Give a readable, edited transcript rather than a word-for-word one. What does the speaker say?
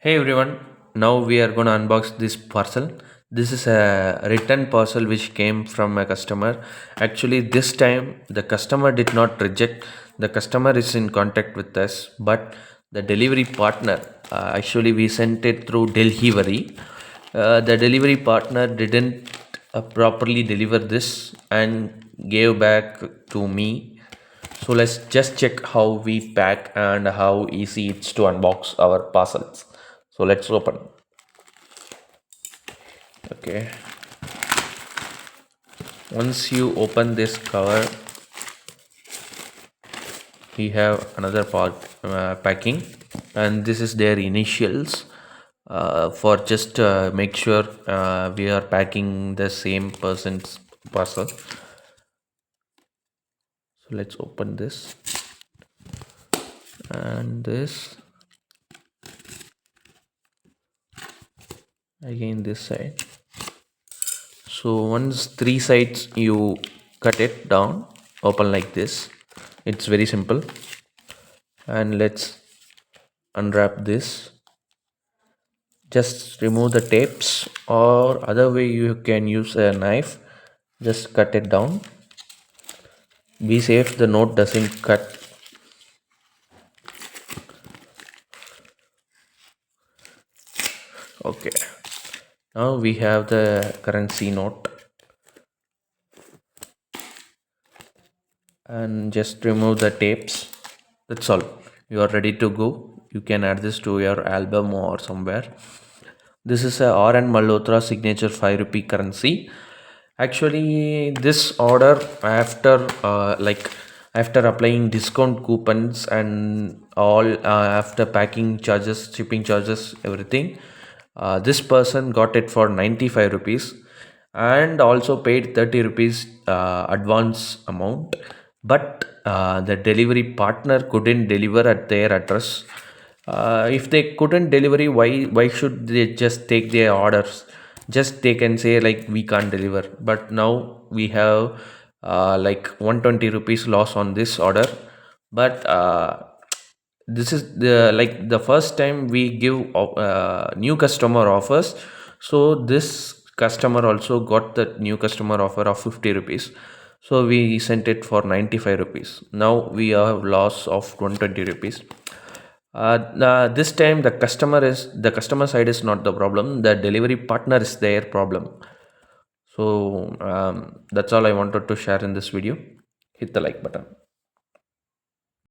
Hey everyone, now we are going to unbox this parcel. This is a return parcel which came from a customer. Actually, this time the customer did not reject. The customer is in contact with us, but the delivery partner, actually we sent it through delivery. The delivery partner didn't properly deliver this and gave back to me. So let's just check how we pack and how easy it's to unbox our parcels. So let's open. Okay. Once you open this cover, we have another part packing, and this is their initials. For just make sure we are packing the same person's parcel. So let's open this and this again this side. So once three sides you cut it down, open like this. It's very simple. And let's unwrap this. Just remove the tapes, or other way you can use a knife. Just cut it down. Be safe the note doesn't cut. Okay. Now we have the currency note. And just remove the tapes. That's all. You are ready to go. You can add this to your album or somewhere. This is a R and Malhotra signature 5 rupee currency. Actually, this order after applying discount coupons and all, after packing charges, shipping charges, everything, this person got it for 95 rupees and also paid 30 rupees advance amount. But the delivery partner couldn't deliver at their address. If they couldn't deliver, why should they just take their orders? Just they can say like we can't deliver. But now we have like 120 rupees loss on this order. But this is the first time we give new customer offers. So this customer also got the new customer offer of 50 rupees. So we sent it for 95 rupees. Now we have loss of 120 rupees. This time the customer side is not the problem. The delivery partner is their problem. So that's all I wanted to share in this video. Hit the like button.